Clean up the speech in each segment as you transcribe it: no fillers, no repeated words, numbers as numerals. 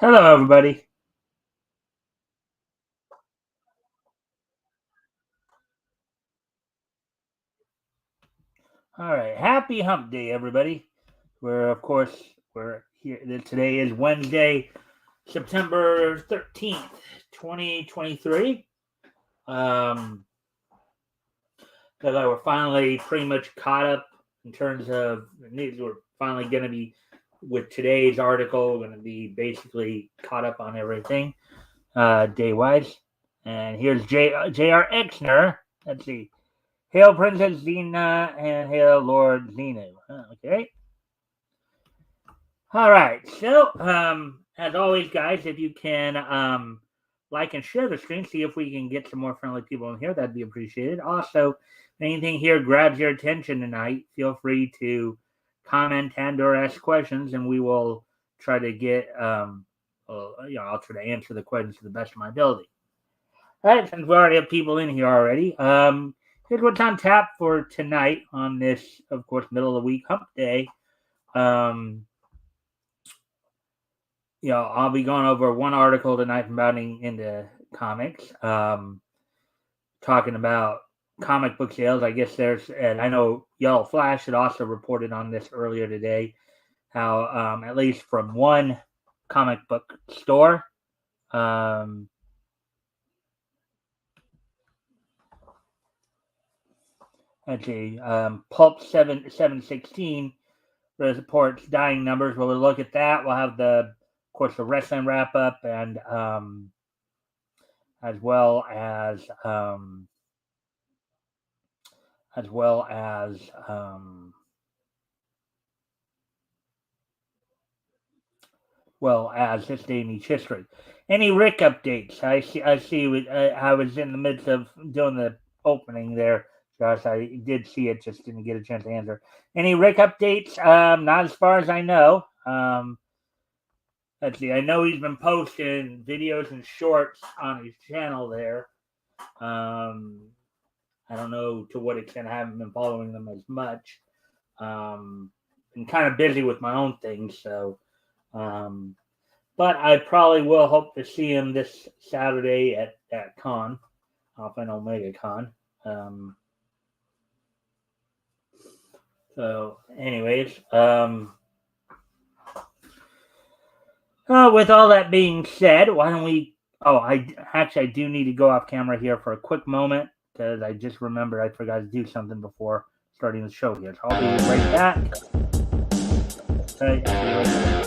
Hello, everybody. All right, happy Hump Day, everybody. We're here. Today is Wednesday, September 13th, 2023. Um, Because we're finally pretty much caught up in terms of the news. We're finally going to be with today's article. We're going to be basically caught up on everything day wise. And here's J.R. Exner. Let's see. Hail Princess Xena and hail Lord Xenu. Okay. All right. So, as always, guys, if you can like and share the stream, see if we can get some more friendly people in here. That'd be appreciated. Also, if anything here grabs your attention tonight, feel free to comment and/or ask questions, and we will try to get I'll try to answer the questions to the best of my ability. All right, since we already have people in here already, here's what's on tap for tonight on this, of course, middle of the week hump day. Um, I'll be going over one article tonight about into comics, talking about comic book sales. I guess and I know Yellow Flash had also reported on this earlier today, how at least from one comic book store, let's see, Pulp 716 reports dying numbers. We'll look at that. We'll have of course, the wrestling wrap up, and as well as as well as this day in each history. Any Rick updates? I see. I was in the midst of doing the opening there, Josh. I did see it, just didn't get a chance to answer. Any Rick updates? Not as far as I know. Let's see. I know he's been posting videos and shorts on his channel there. I don't know to what extent. I haven't been following them as much. Been kind of busy with my own things, so. But I probably will hope to see him this Saturday at Con, off an Omega Con. So, anyways, with all that being said, why don't we? Oh, I do need to go off camera here for a quick moment because I just remembered I forgot to do something before starting the show here. So I'll be right back. Okay.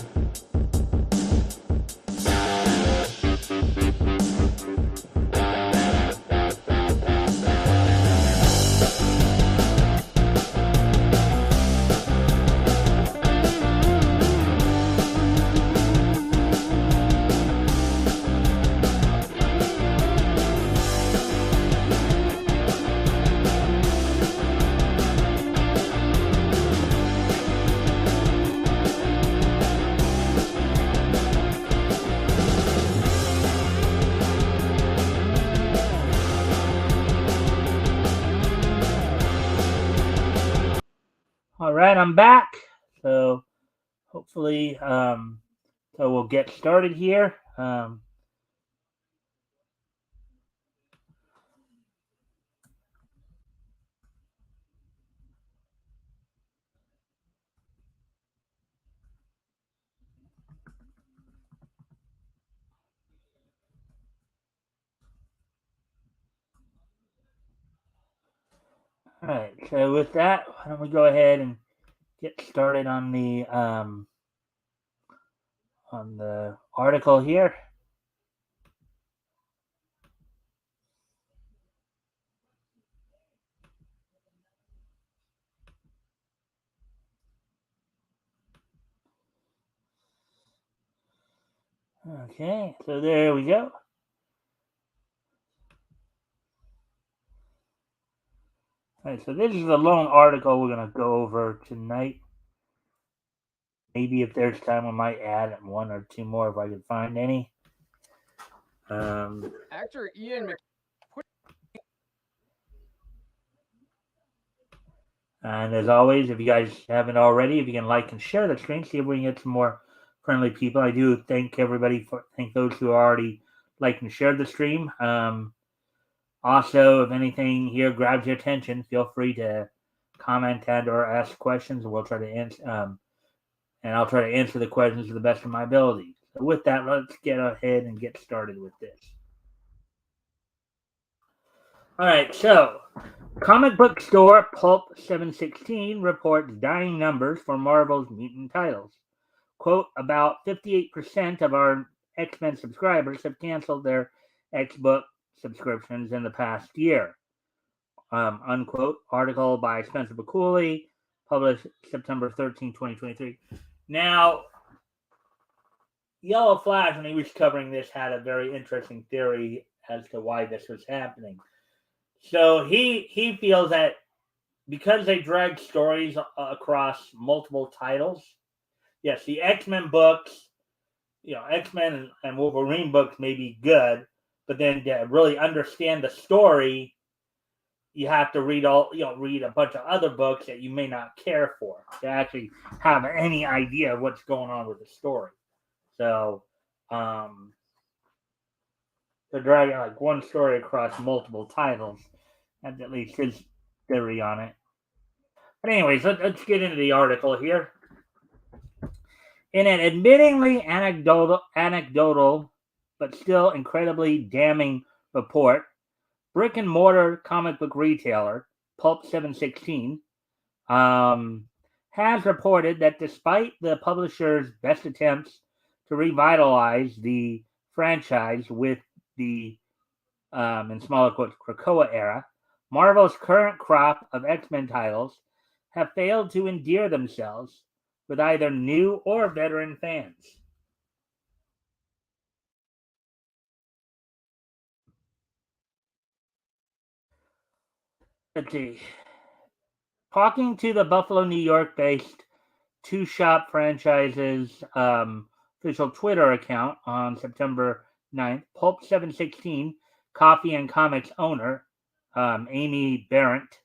All right, I'm back. So hopefully, so we'll get started here. All right. So with that, why don't we go ahead and get started on the article here. Okay, so there we go. All right, so this is the lone article we're gonna go over tonight. Maybe if there's time, we might add one or two more if I can find any. Actor Ian And as always, if you guys haven't already, if you can like and share the screen, see if we can get some more friendly people. I do thank everybody thank those who already liked and shared the stream. Also, if anything here grabs your attention, feel free to comment and or ask questions, and we'll try to answer. And I'll try to answer the questions to the best of my ability. So with that, let's get ahead and get started with this. All right, so comic book store Pulp 716 reports dying numbers for Marvel's mutant titles. Quote, about 58% of our X-Men subscribers have canceled their X-Book subscriptions in the past year. Unquote. Article by Spencer McCooley, published September 13, 2023. Now, Yellow Flash, when he was covering this, had a very interesting theory as to why this was happening. So he feels that because they drag stories across multiple titles, yes, the X-Men books, X-Men and Wolverine books may be good, but then to really understand the story, you have to read read a bunch of other books that you may not care for to actually have any idea of what's going on with the story. So, they're dragging like one story across multiple titles. That's at least his theory on it. But anyways, let's get into the article here. In an admittingly anecdotal but still incredibly damning report, brick and mortar comic book retailer Pulp 716 has reported that despite the publisher's best attempts to revitalize the franchise with the, in smaller quotes, Krakoa era, Marvel's current crop of X-Men titles have failed to endear themselves with either new or veteran fans. Let's see. Talking to the Buffalo, New York-based Two Shop Franchises official Twitter account on September 9th, Pulp 716 Coffee and Comics owner Amy Barrett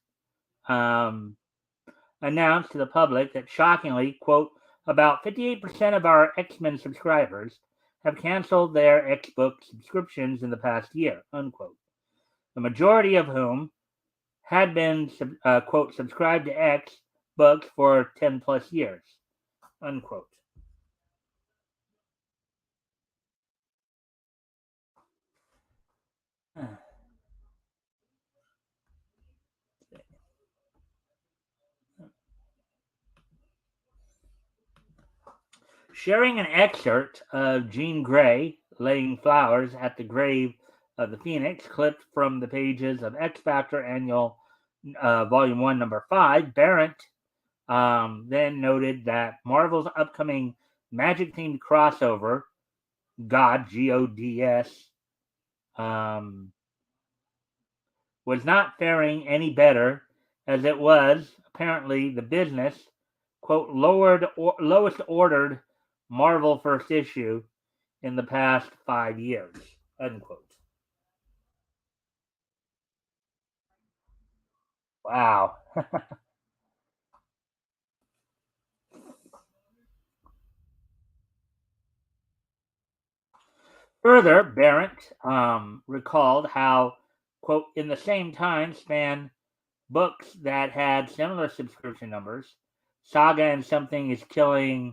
announced to the public that shockingly, quote, about 58% of our X-Men subscribers have canceled their X-Book subscriptions in the past year, unquote. The majority of whom had been, quote, subscribed to X books for 10 plus years, unquote. Sharing an excerpt of Jean Grey laying flowers at the grave of the Phoenix, clipped from the pages of X Factor Annual Volume 1, Number 5, Barrett then noted that Marvel's upcoming magic-themed crossover, God, Gods, was not faring any better, as it was apparently the business, quote, lowest ordered Marvel first issue in the past 5 years, unquote. Wow. Further, Barrett recalled how, quote, in the same time span, books that had similar subscription numbers, Saga and Something is Killing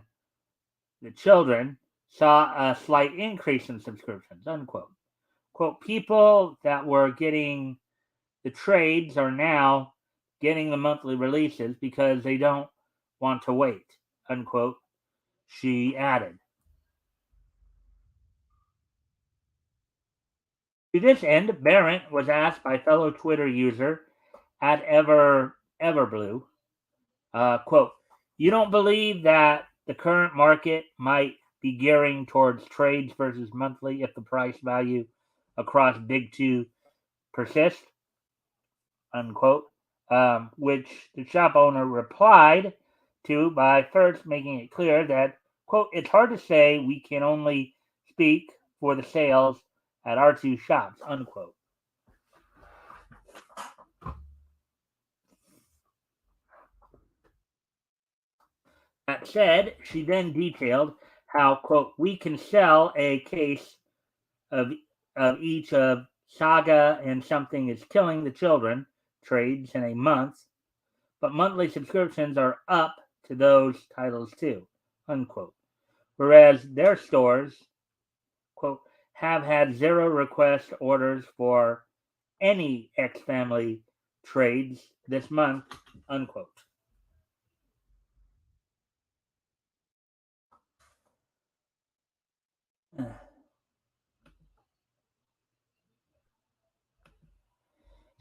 the Children, saw a slight increase in subscriptions, unquote. Quote, people that were getting the trades are now getting the monthly releases because they don't want to wait, unquote, she added. To this end, Barrett was asked by fellow Twitter user at Everblue, quote, you don't believe that the current market might be gearing towards trades versus monthly if the price value across big two persists, unquote, which the shop owner replied to by first making it clear that, quote, it's hard to say, we can only speak for the sales at our two shops, unquote. That said, she then detailed how, quote, we can sell a case of, of each of Saga and Something is Killing the Children trades in a month, but monthly subscriptions are up to those titles too, unquote. Whereas their stores, quote, have had zero request orders for any X Family trades this month, unquote.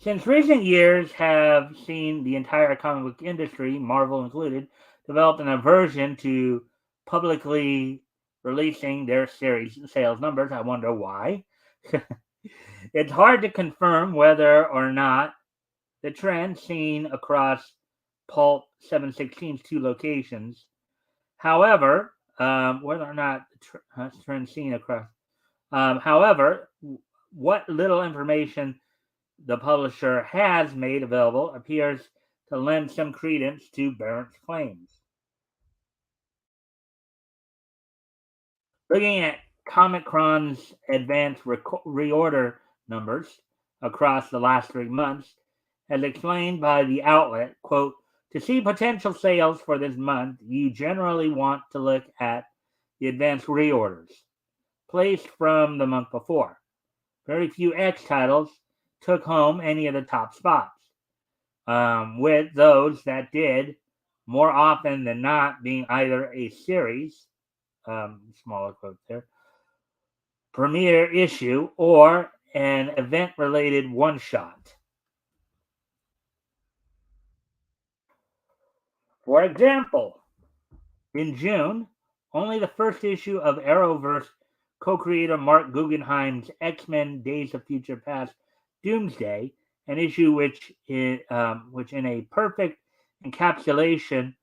Since recent years have seen the entire comic book industry, Marvel included, develop an aversion to publicly releasing their series sales numbers, I wonder why. It's hard to confirm whether or not the trend seen across Pulp 716's two locations. However, whether or not the trend seen across. However, what little information the publisher has made available appears to lend some credence to Barrett's claims. Looking at Comicron's advanced reorder numbers across the last 3 months, as explained by the outlet, quote, to see potential sales for this month, you generally want to look at the advanced reorders placed from the month before. Very few X titles took home any of the top spots, with those that did more often than not being either a series, smaller quote there, premiere issue, or an event related one shot. For example, in June, only the first issue of Arrowverse co-creator Mark Guggenheim's X-Men: Days of Future Past Doomsday, an issue which in a perfect encapsulation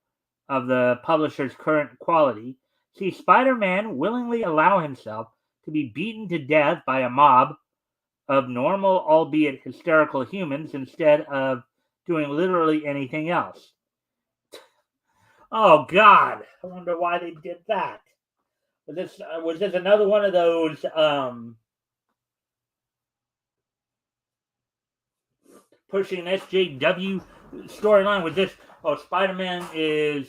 of the publisher's current quality, sees Spider-Man willingly allow himself to be beaten to death by a mob of normal, albeit hysterical humans instead of doing literally anything else. Oh God! I wonder why they did that. Was this another one of those pushing SJW storyline? Was this Spider-Man is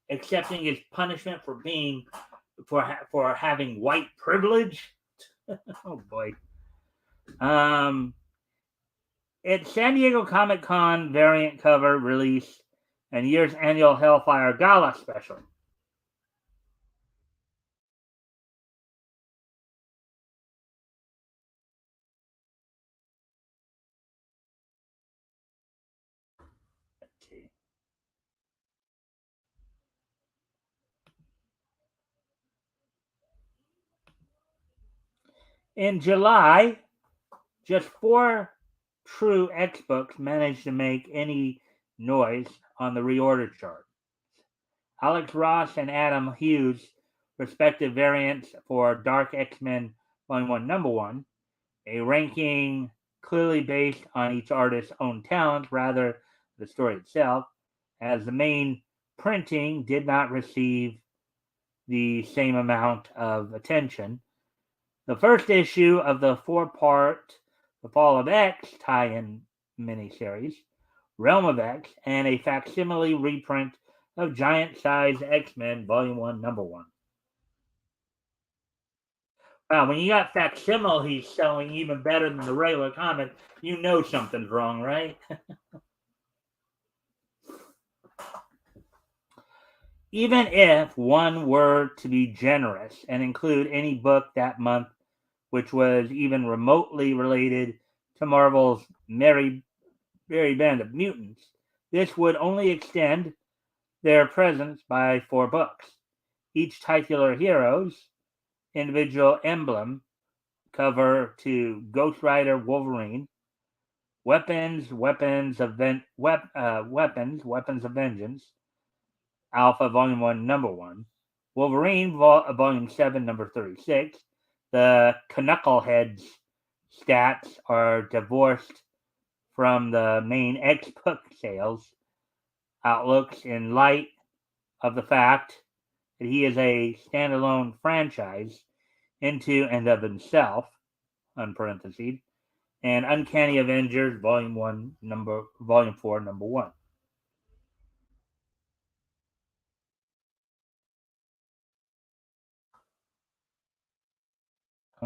accepting his punishment for being for having white privilege? Oh boy. It's San Diego Comic Con variant cover release and year's annual Hellfire Gala special. In July, just 4 true X books managed to make any noise on the reorder chart. Alex Ross and Adam Hughes' respective variants for Dark X-Men Volume 1, Number 1, a ranking clearly based on each artist's own talent rather than the story itself, as the main printing did not receive the same amount of attention. The first issue of the 4-part The Fall of X tie-in miniseries, Realm of X, and a facsimile reprint of Giant Size X-Men Volume 1, Number 1. Wow, when you got facsimiles selling even better than the regular comic, you know something's wrong, right? Even if one were to be generous and include any book that month which was even remotely related to Marvel's Merry Band of Mutants, this would only extend their presence by 4 books. Each titular hero's individual emblem cover to Ghost Rider Wolverine, Weapons of Vengeance, Alpha Volume 1, Number 1, Wolverine Volume 7, Number 36. The Knuckleheads stats are divorced from the main X book sales outlooks in light of the fact that he is a standalone franchise into and of himself, on parentheses, and Uncanny Avengers Volume 4, Number 1.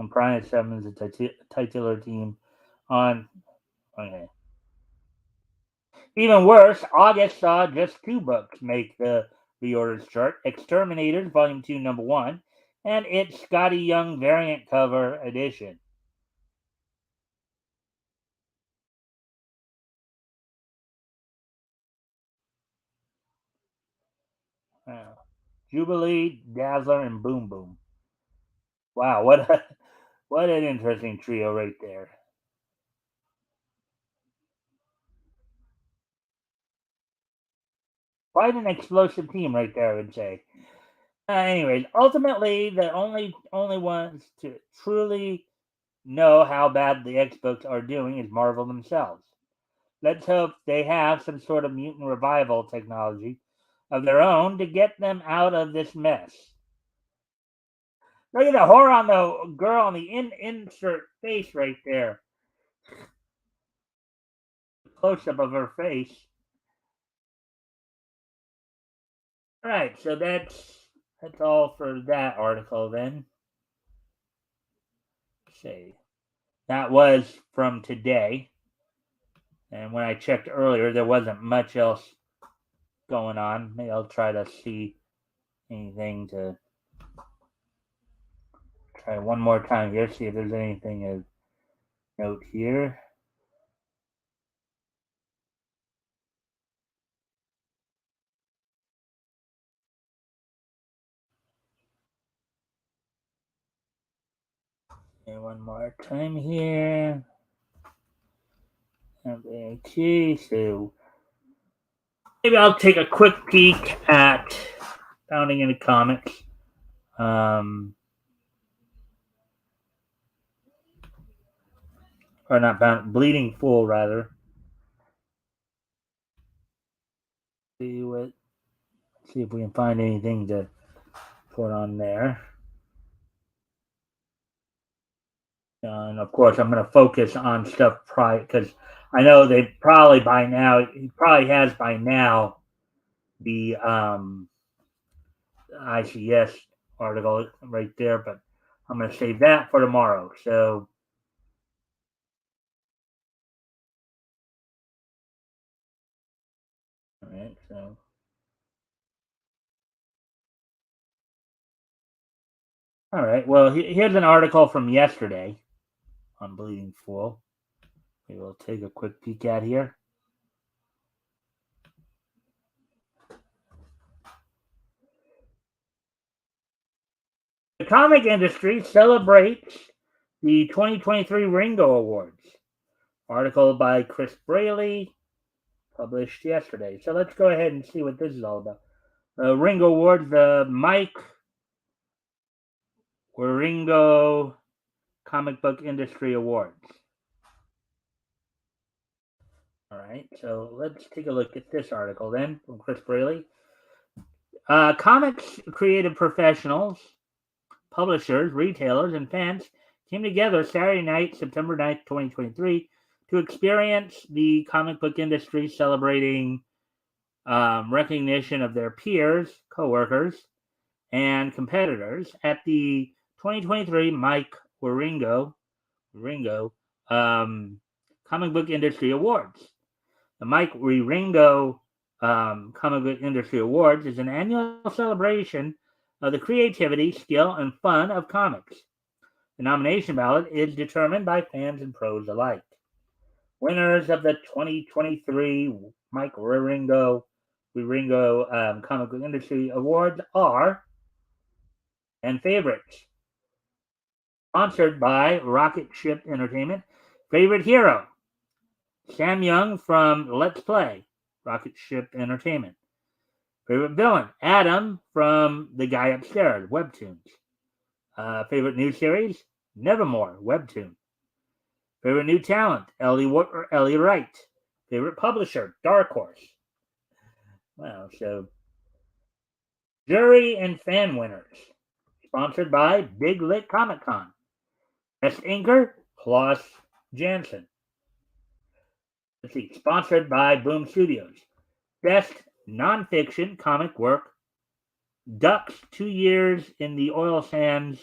Brian Simmons, the titular team on. Okay. Even worse, August saw just two books make the reorders chart: Exterminators, Volume 2, Number 1, and its Scotty Young variant cover edition. Jubilee, Dazzler, and Boom Boom. Wow, what an interesting trio right there. Quite an explosive team right there, I would say. Anyways, ultimately, the only ones to truly know how bad the X books are doing is Marvel themselves. Let's hope they have some sort of mutant revival technology of their own to get them out of this mess. Look at the horror on the girl on the insert face right there. Close up of her face. All right, so that's all for that article then. Let's see. That was from today. And when I checked earlier, there wasn't much else going on. Maybe I'll try to see anything to try one more time here, see if there's anything of note here. And one more time here. Okay, so maybe I'll take a quick peek at Founding in the Comics. Or not Found, Bleeding Fool, rather. See if we can find anything to put on there. And of course, I'm going to focus on stuff prior because I know they probably by now, he probably has by now the ICS article right there, but I'm going to save that for tomorrow. So, all right, so. All right, well, here's an article from yesterday on Bleeding Fool. We will take a quick peek at here. The comic industry celebrates the 2023 Ringo Awards. Article by Chris Braley, published yesterday. So let's go ahead and see what this is all about. Ringo Awards, the Mike Wieringo Comic Book Industry Awards. All right, so let's take a look at this article then from Chris Braley. Comics creative professionals, publishers, retailers, and fans came together Saturday night, September 9th, 2023, to experience the comic book industry celebrating recognition of their peers, coworkers, and competitors at the 2023 Mike Wieringo Comic Book Industry Awards. The Mike Wieringo Comic Book Industry Awards is an annual celebration of the creativity, skill, and fun of comics. The nomination ballot is determined by fans and pros alike. Winners of the 2023 Mike Wieringo Comic Book Industry Awards are, and favorites, sponsored by Rocket Ship Entertainment. Favorite hero, Sam Young from Let's Play, Rocket Ship Entertainment. Favorite villain, Adam from The Guy Upstairs, Webtoons. Favorite new series, Nevermore, Webtoon. Favorite new talent, Ellie Wright. Favorite publisher, Dark Horse. Wow, so Jury and fan winners. Sponsored by Big Lit Comic Con. Best inker, Klaus Janson. Let's see. Sponsored by Boom Studios. Best nonfiction comic work, Ducks 2 Years in the Oil Sands,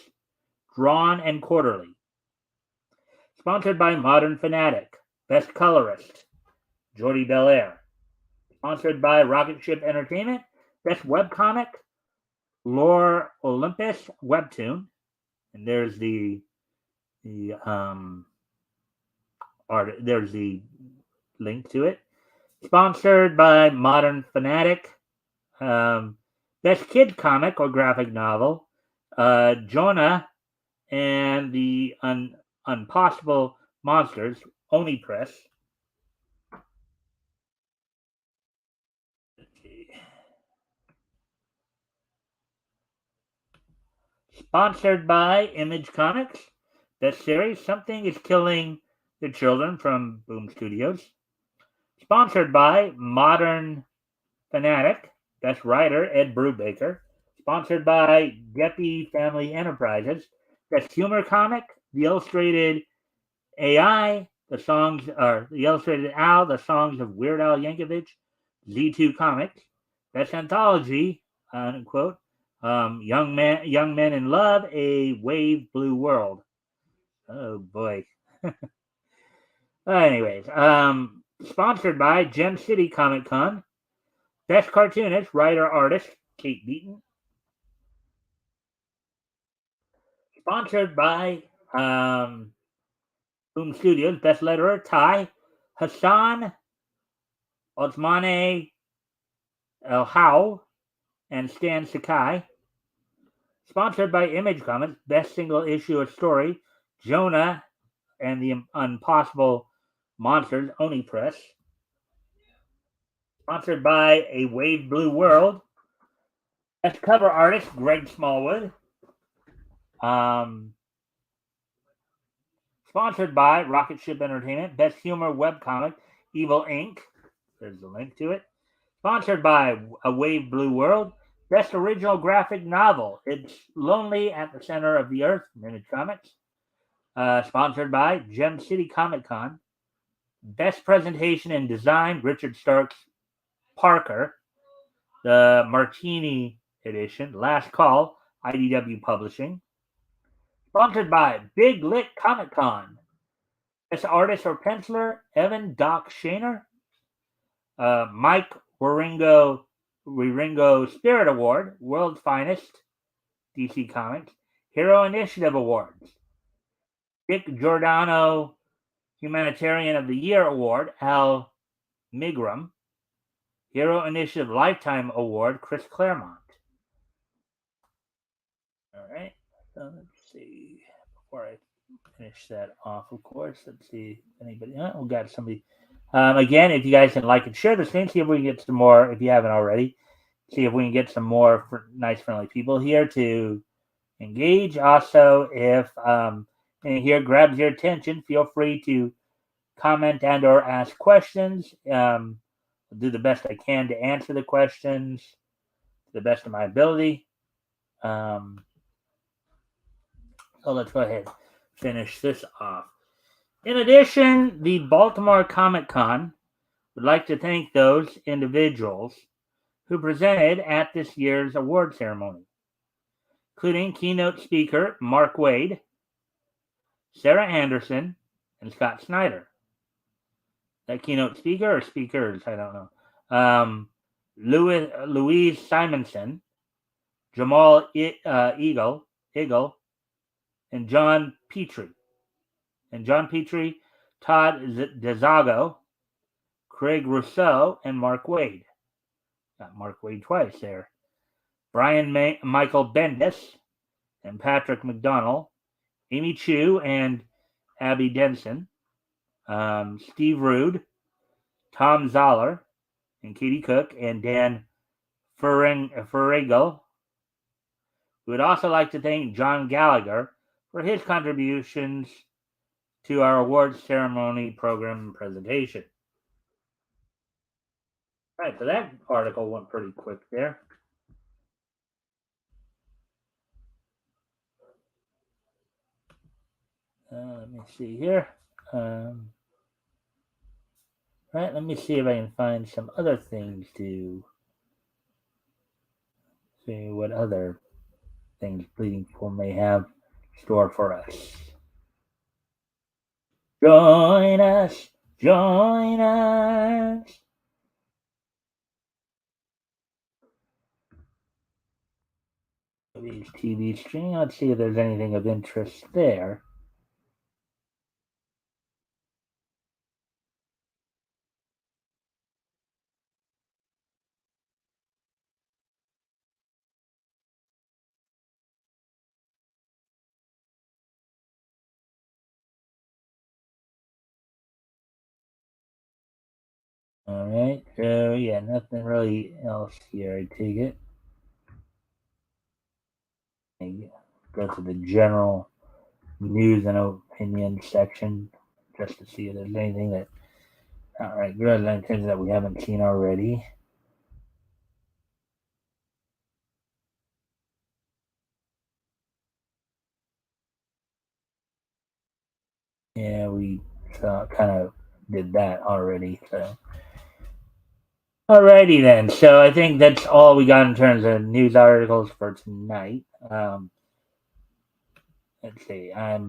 Drawn and Quarterly. Sponsored by Modern Fanatic. Best colorist, Jordi Belair. Sponsored by Rocket Ship Entertainment. Best webcomic, Lore Olympus Webtoon. And there's the art. There's the link to it. Sponsored by Modern Fanatic. Best kid comic or graphic novel, Jonah and the Unpossible Monsters, Oni Press. Sponsored by Image Comics. Best series, Something is Killing the Children from Boom Studios. Sponsored by Modern Fanatic. Best writer, Ed Brubaker. Sponsored by Geppy Family Enterprises. Best humor comic, The Illustrated AI, the Illustrated Al, the songs of Weird Al Yankovic, Z2 Comics. Best anthology, unquote, Young Men in Love, A Wave Blue World. Oh boy. Anyways, sponsored by Gem City Comic Con. Best cartoonist, writer, artist, Kate Beaton. Sponsored by Boom Studios. Best letterer, Ty Hassan Othmane El How and Stan Sakai. Sponsored by Image Comics. Best single issue of story, Jonah and the Impossible Monsters, Oni Press. Sponsored by A Wave Blue World. Best cover artist, Greg Smallwood. Sponsored by Rocket Ship Entertainment. Best humor webcomic, Evil Inc. There's the link to it. Sponsored by A Wave Blue World. Best original graphic novel, It's Lonely at the Center of the Earth, Image Comics. Sponsored by Gem City Comic Con. Best presentation and design, Richard Starks Parker. The Martini edition, Last Call, IDW Publishing. Sponsored by Big Lit Comic Con. Best artist or penciler, Evan Doc Shaner. Mike Wieringo Spirit Award, World's Finest, DC Comics. Hero Initiative Awards. Dick Giordano Humanitarian of the Year Award, Al Migram. Hero Initiative Lifetime Award, Chris Claremont. All right, so let's see. Before I finish that off, of course, let's see if anybody. We got somebody. Again, if you guys can like and share the stream, see if we can get some more, if you haven't already. See if we can get some more nice, friendly people here to engage. Also, if anything here grabs your attention, feel free to comment and or ask questions. I'll do the best I can to answer the questions to the best of my ability. So let's go ahead and finish this off. In addition, the Baltimore Comic Con would like to thank those individuals who presented at this year's award ceremony, including keynote speaker Mark Waid, Sarah Anderson, and Scott Snyder. That keynote speaker or speakers, I don't know. Louise Simonson, Jamal Eagle, and John Petrie. Todd DeZago, Craig Rousseau, and Mark Waid. Got Mark Waid twice there. Brian Michael Bendis and Patrick McDonnell, Amy Chu and Abby Denson, Steve Rude, Tom Zoller, and Katie Cook, and Dan Ferrigel. We would also like to thank John Gallagher for his contributions to our awards ceremony program presentation. All right, so that article went pretty quick there. Let me see here. Right, let me see if I can find some other things to see what other things Bleeding Pool may have stored for us. Join us, join us. These TV stream. Let's see if there's anything of interest there. All right. So yeah, nothing really else here. I take it. I go to the general news and opinion section just to see if there's anything that. All right, good. Anything that we haven't seen already. Yeah, we kind of did that already. So, alrighty then. So I think that's all we got in terms of news articles for tonight. Let's see. I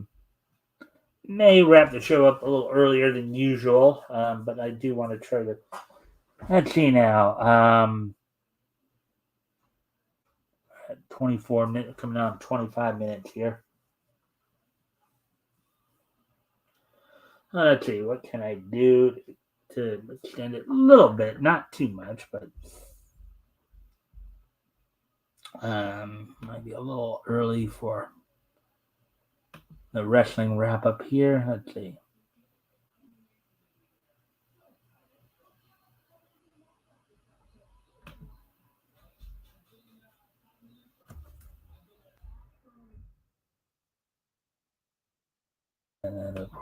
may wrap the show up a little earlier than usual, but I do want to try to. Let's see now. 24 minutes coming out, 25 minutes here. Let's see. What can I do to extend it a little bit? Not too much, but might be a little early for the wrestling wrap up here. Let's see.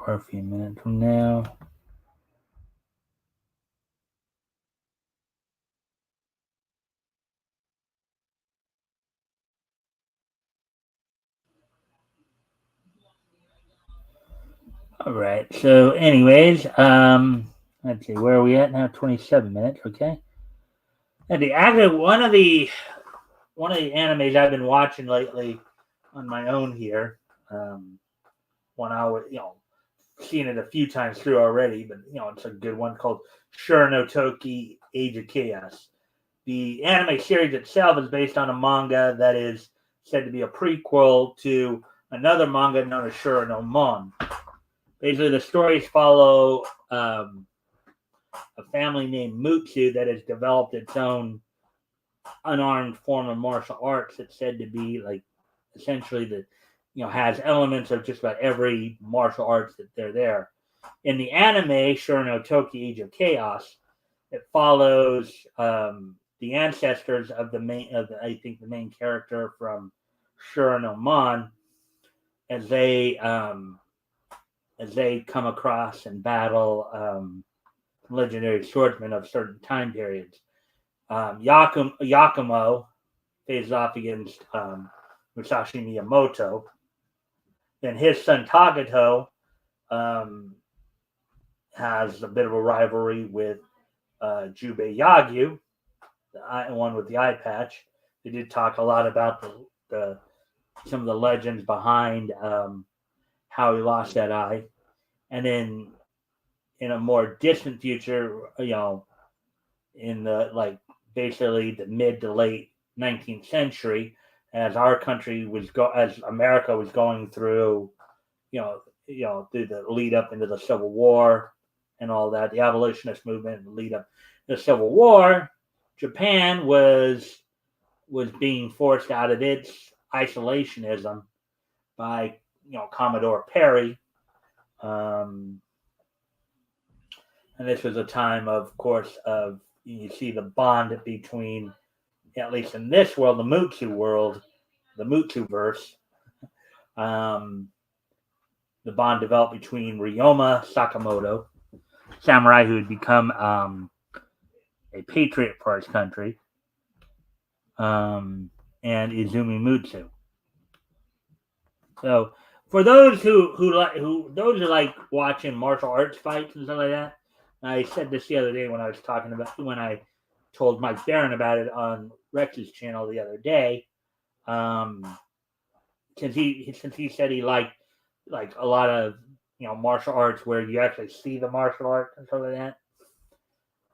For a few minutes from now. All right. So, anyways, let's see. Where are we at now? 27 minutes. Okay. And actually, one of the animes I've been watching lately on my own here. One hour, seen it a few times through already, but it's a good one called Sure no Toki Age of Chaos. The anime series itself is based on a manga that is said to be a prequel to another manga known as Sure no Mon. Basically, the stories follow a family named Mutsu that has developed its own unarmed form of martial arts that's said to be like essentially has elements of just about every martial arts that they're there. In the anime Sure no Toki Age of Chaos, it follows the ancestors of the main character from Sure no Mon as they come across and battle legendary swordsmen of certain time periods. Yakumo faces off against Musashi Miyamoto. Then his son Tagato has a bit of a rivalry with Jubei Yagyu, the one with the eye patch. They did talk a lot about the some of the legends behind how he lost that eye. And then in a more distant future, in the basically the mid to late 19th century, as our country as America was going through, through the lead up into the Civil War and all that, the abolitionist movement and lead up to the Civil War, Japan was being forced out of its isolationism by Commodore Perry. And this was a time, of course, of you see the bond between, at least in this world, the Mutsu verse. The bond developed between Ryoma Sakamoto, samurai who had become a patriot for his country, and Izumi Mutsu. So for those who like watching martial arts fights and stuff like that. I said this the other day when I told Mike Barron about it on Rex's channel the other day. Since he said he liked like a lot of martial arts where you actually see the martial art and stuff like that.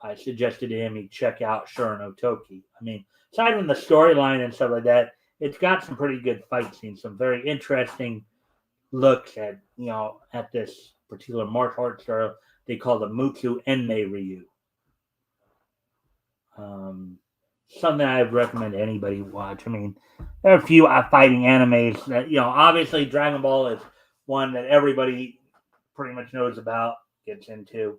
I suggested to him he check out Shura no Toki. I mean, aside from the storyline and stuff like that, it's got some pretty good fight scenes, some very interesting looks at at this particular martial arts style they call the Mutsu Enmei Ryu. Something I'd recommend anybody watch. I mean, there are a few fighting animes that obviously Dragon Ball is one that everybody pretty much knows about, gets into.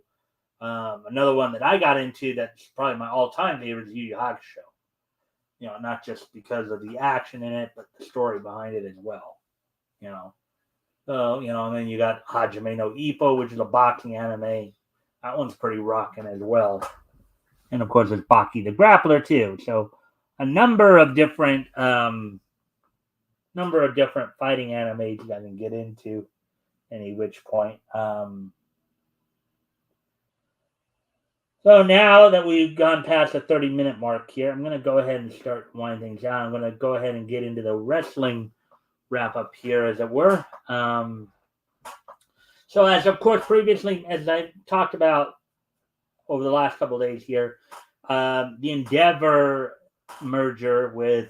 Another one that I got into that's probably my all-time favorite is Yu Yu Hakusho. Not just because of the action in it, but the story behind it as well. So, and then you got Hajime no Ippo, which is a boxing anime. That one's pretty rocking as well. And of course, there's Baki the Grappler too. So, a number of different fighting animes you guys can get into any which point. So now that we've gone past the 30-minute mark here, I'm going to go ahead and start winding things down. I'm going to go ahead and get into the wrestling wrap up here, as it were. So as of course previously, as I talked about over the last couple of days here, the Endeavor merger with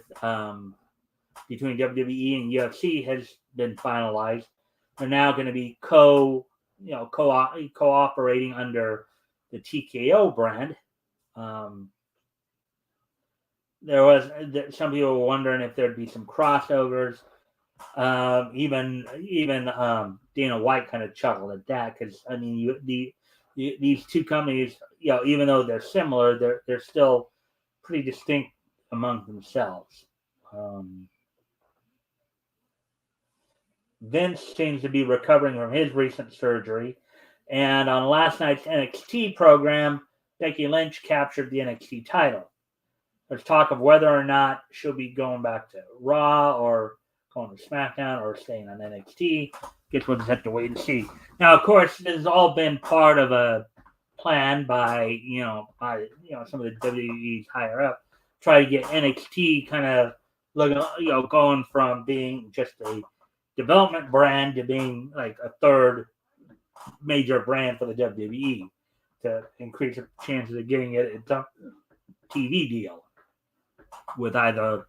between WWE and UFC has been finalized. They're now going to be cooperating under the TKO brand. There was some people were wondering if there'd be some crossovers. Even Dana White kind of chuckled at that because I mean, these two companies, even though they're similar, they're still pretty distinct among themselves. Vince seems to be recovering from his recent surgery, and on last night's NXT program, Becky Lynch captured the NXT title. There's talk of whether or not she'll be going back to Raw or going to SmackDown or staying on NXT. Guess we'll just have to wait and see. Now, of course, this has all been part of a plan by some of the WWE's higher up, try to get NXT kind of looking, going from being just a development brand to being like a third major brand for the WWE to increase the chances of getting it a TV deal with either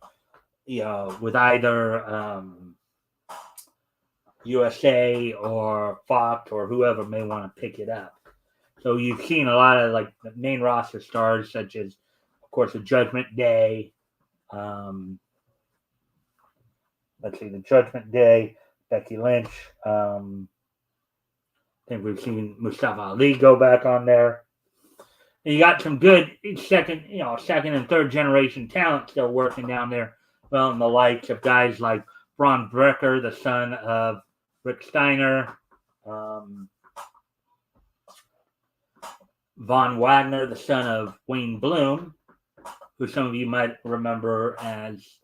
USA or Fox or whoever may want to pick it up. So you've seen a lot of like the main roster stars such as, of course, the Judgment Day. The Judgment Day, Becky Lynch. I think we've seen Mustafa Ali go back on there. And you got some good second and third generation talent still working down there. Well, and the likes of guys like Braun Breaker, the son of Rick Steiner, Von Wagner, the son of Wayne Bloom, who some of you might remember as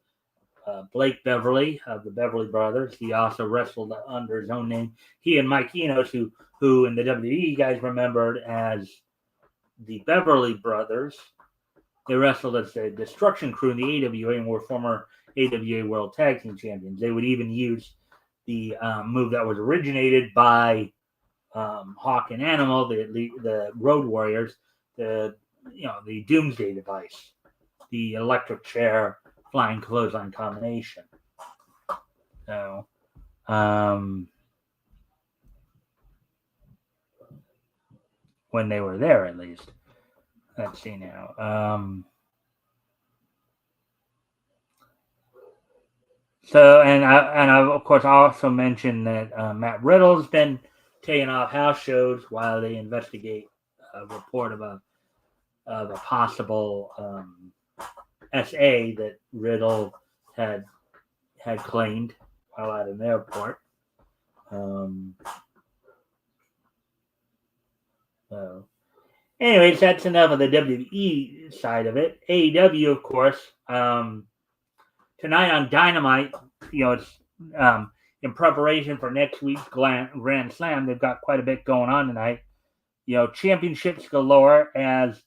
Blake Beverly of the Beverly Brothers. He also wrestled under his own name. He and Mike Enos, who in the WWE you guys remembered as the Beverly Brothers, they wrestled as the Destruction Crew in the AWA and were former AWA World Tag Team Champions. They would even use the move that was originated by Hawk and Animal, the Road Warriors, the Doomsday Device, the electric chair flying clothesline combination. So, when they were there, at least. Let's see now. So, and I of course also mentioned that Matt Riddle's been taking off house shows while they investigate a report of a possible SA that Riddle had claimed while at an airport. So, anyways, that's enough of the WWE side of it. AEW, of course, tonight on Dynamite, it's in preparation for next week's Grand Slam. They've got quite a bit going on tonight. Championships galore, as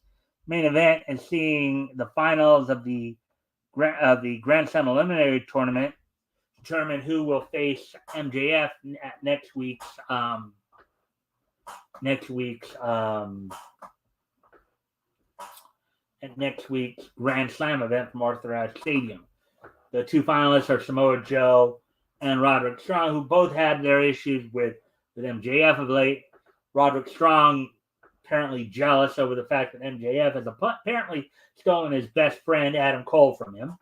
main event is seeing the finals of the Grand Slam Eliminator Tournament determine who will face MJF at next week's Grand Slam event from Arthur Ashe Stadium. The two finalists are Samoa Joe and Roderick Strong, who both had their issues with MJF of late. Roderick Strong apparently jealous over the fact that MJF has apparently stolen his best friend Adam Cole from him.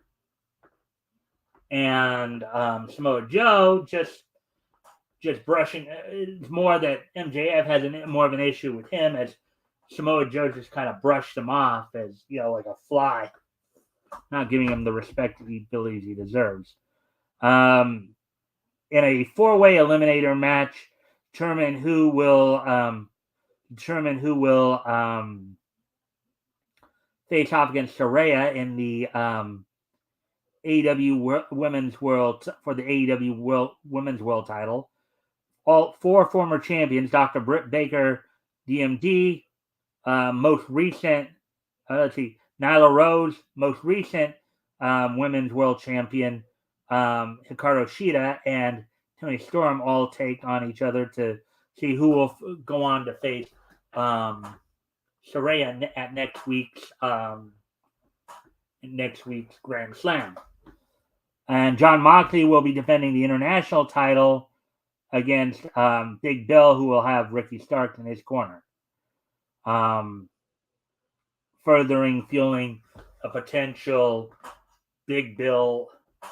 And Samoa Joe just brushing. It's more that MJF has more of an issue with him, as Samoa Joe just kind of brushed him off as, like a fly, not giving him the respect that he believes he deserves. In a four-way eliminator match, determine who will face off against Saraya in the AEW Women's World for the AEW Women's World Title. All four former champions: Dr. Britt Baker, DMD, most recent. Nyla Rose, most recent Women's World Champion, Hikaru Shida, and Toni Storm all take on each other to see who will go on to face Saraya at next week's Grand Slam. And Jon Moxley will be defending the international title against Big Bill, who will have Ricky Starks in his corner. Furthering fueling a potential Big Bill,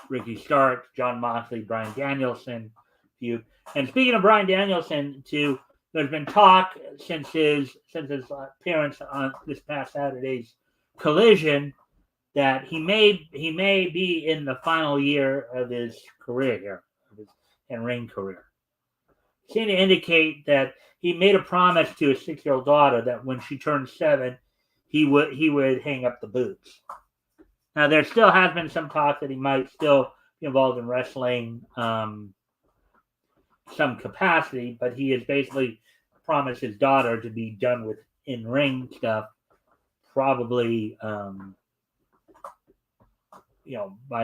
Ricky Starks, Jon Moxley, Bryan Danielson feud. And speaking of Bryan Danielson, too, there's been talk since his appearance on this past Saturday's Collision that he may be in the final year of his career here, of his in-ring career. Seemed to indicate that he made a promise to his 6-year-old daughter that when she turned 7, he would hang up the boots. Now, there still has been some talk that he might still be involved in wrestling some capacity, but he has basically promised his daughter to be done with in-ring stuff probably by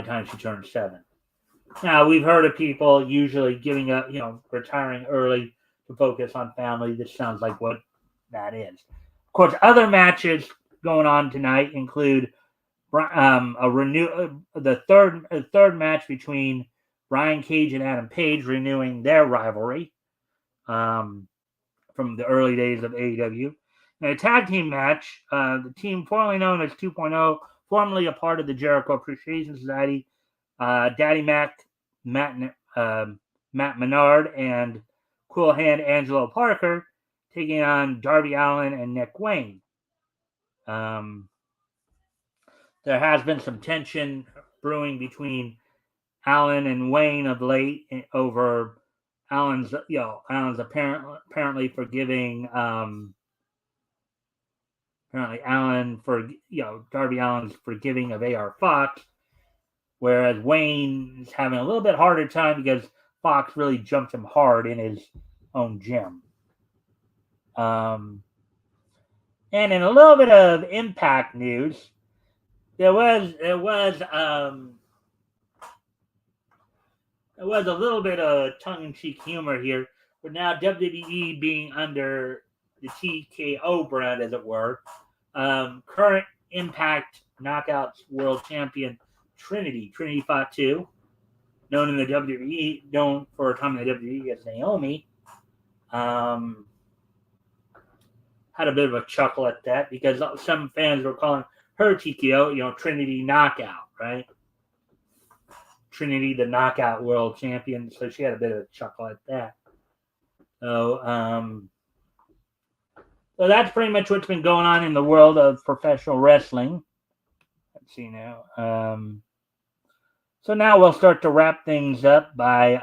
the time she turns 7. Now, we've heard of people usually giving up, retiring early to focus on family. This sounds like what that is. Of course, other matches going on tonight include the third match between Brian Cage and Adam Page, renewing their rivalry from the early days of AEW. In a tag team match, the team formerly known as 2.0, formerly a part of the Jericho Appreciation Society, Daddy Matt Menard, and Cool Hand Angelo Parker, taking on Darby Allin and Nick Wayne. There has been some tension brewing between Allin and Wayne of late over Allin's apparently forgiving Darby Allin's forgiving of AR Fox, whereas Wayne's having a little bit harder time because Fox really jumped him hard in his own gym. And in a little bit of Impact news, there was a little bit of tongue-in-cheek humor here, but now WWE being under the TKO brand, as it were, current Impact Knockouts World Champion Trinity Fatu, known in the WWE, known for a time in the WWE as Naomi, had a bit of a chuckle at that because some fans were calling her TKO, Trinity Knockout, right? Trinity, the Knockout World Champion, so she had a bit of a chuckle at that. So that's pretty much what's been going on in the world of professional wrestling. Let's see now. So now we'll start to wrap things up by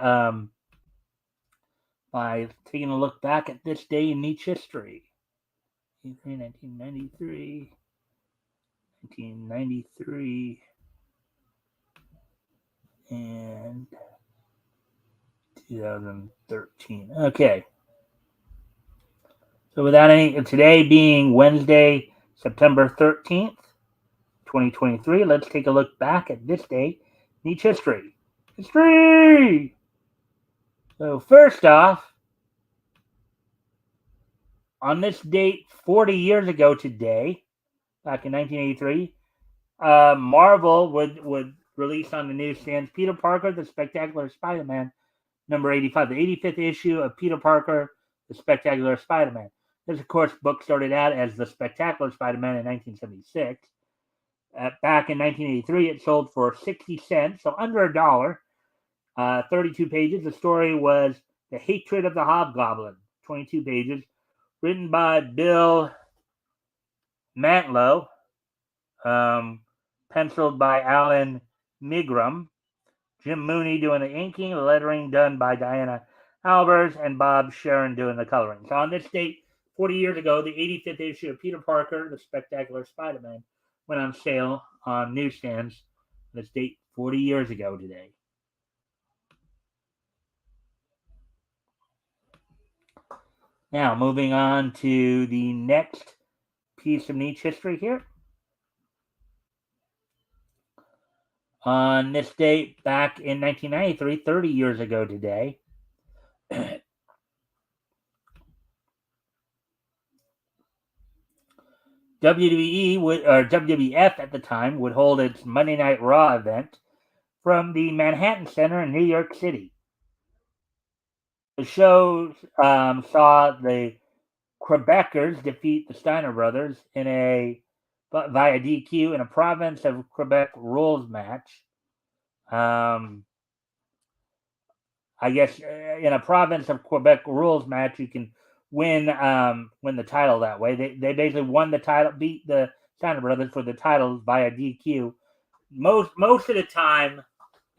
taking a look back at this day in Nietzsche history. 1993. And 2013. Okay. So without any, today being Wednesday, September 13th, 2023, let's take a look back at this day in each history. History! So first off, on this date 40 years ago today, back in 1983, Marvel would release on the newsstands Peter Parker, the Spectacular Spider-Man, number 85, the 85th issue of Peter Parker, the Spectacular Spider-Man. This, of course, book started out as the Spectacular Spider-Man in 1976. Back in 1983, it sold for 60 cents, so under a dollar. 32 pages. The story was The Hatred of the Hobgoblin, 22 pages, written by Bill Mantlo, penciled by Alan Milgrom, Jim Mooney doing the inking, the lettering done by Diana Albers, and Bob Sharon doing the coloring. So on this date, 40 years ago, the 85th issue of Peter Parker, the Spectacular Spider-Man, went on sale on newsstands. This date, 40 years ago today. Now, moving on to the next piece of niche history here. On this date, back in 1993, 30 years ago today, WWE or WWF at the time would hold its Monday Night Raw event from the Manhattan Center in New York City. The show saw the Quebecers defeat the Steiner brothers via DQ in a province of Quebec rules match. I guess in a province of Quebec rules match, you can win the title that way. They basically won the title, beat the Steiner brothers for the title via DQ. Most of the time,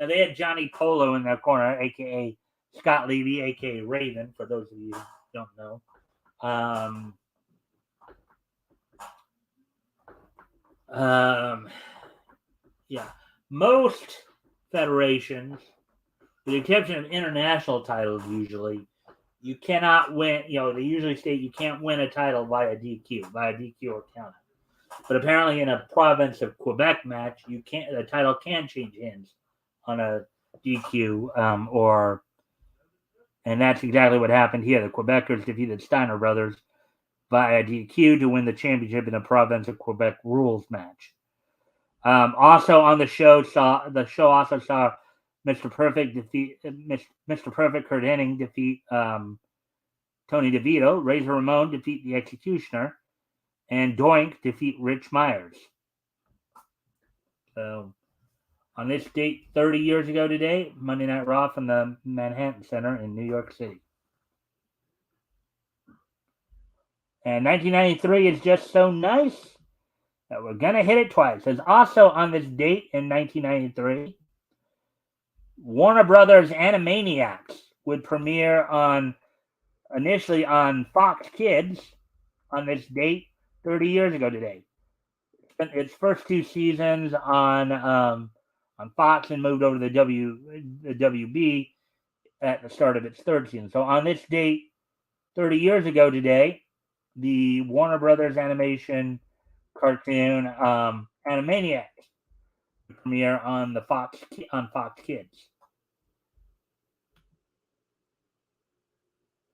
now they had Johnny Polo in their corner, aka Scott Levy, aka Raven, for those of you who don't know. Yeah, most federations, with the exception of international titles, usually you cannot win. They usually state you can't win a title via DQ or countout. But apparently, in a province of Quebec match, the title can change hands on a DQ, and that's exactly what happened here. The Quebecers defeated Steiner brothers via DQ to win the championship in a province of Quebec rules match. Also on the show also saw Mr. Perfect Kurt Hennig defeat Tony DeVito, Razor Ramon defeat the Executioner, and Doink defeat Rich Myers. So on this date, 30 years ago today, Monday Night Raw from the Manhattan Center in New York City. And 1993 is just so nice that we're going to hit it twice. As also on this date in 1993, Warner Brothers Animaniacs would premiere initially on Fox Kids on this date 30 years ago today. Its first two seasons on Fox and moved over to the WB at the start of its third season. So on this date 30 years ago today, the Warner Brothers animation cartoon Animaniacs premiere on Fox Kids.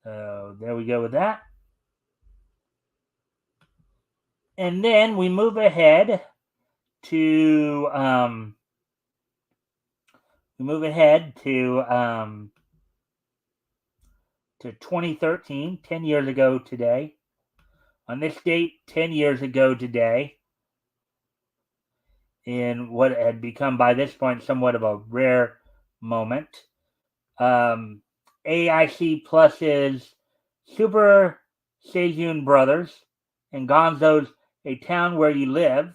So there we go with that. And then we move ahead to 2013, 10 years ago today. On this date, 10 years ago today, in what had become by this point somewhat of a rare moment, AIC Plus's Super Seiyun Brothers and Gonzo's A Town Where You Live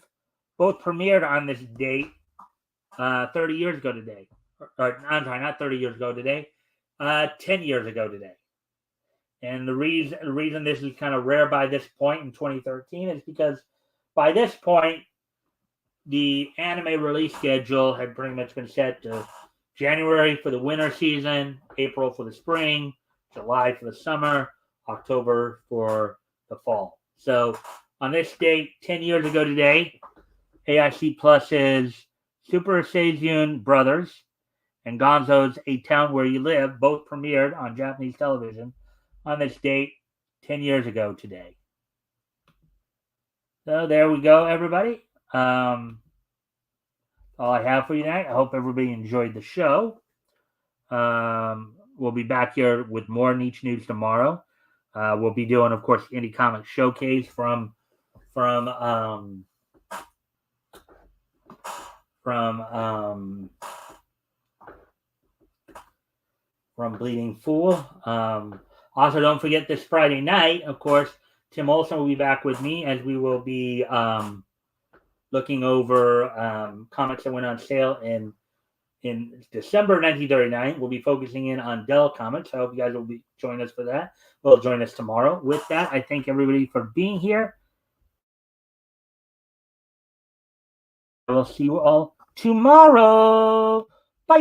both premiered on this date 30 years ago today. I'm sorry, not 30 years ago today, 10 years ago today. And the reason this is kind of rare by this point in 2013 is because by this point, the anime release schedule had pretty much been set to January for the winter season, April for the spring, July for the summer, October for the fall. So on this date, 10 years ago today, AIC Plus's Super Seiyun Brothers and Gonzo's A Town Where You Live both premiered on Japanese television on this date 10 years ago today. So there we go, everybody. All I have for you tonight. I hope everybody enjoyed the show. We'll be back here with more Niche News tomorrow. We'll be doing, of course, Indie Comic Showcase from Bleeding Fool. Also, don't forget this Friday night, of course, Tim Olson will be back with me as we will be looking over comics that went on sale in December 1939. We'll be focusing in on Dell Comics. I hope you guys will be joining us for that. Well, join us tomorrow. With that, I thank everybody for being here. I will see you all tomorrow. Bye.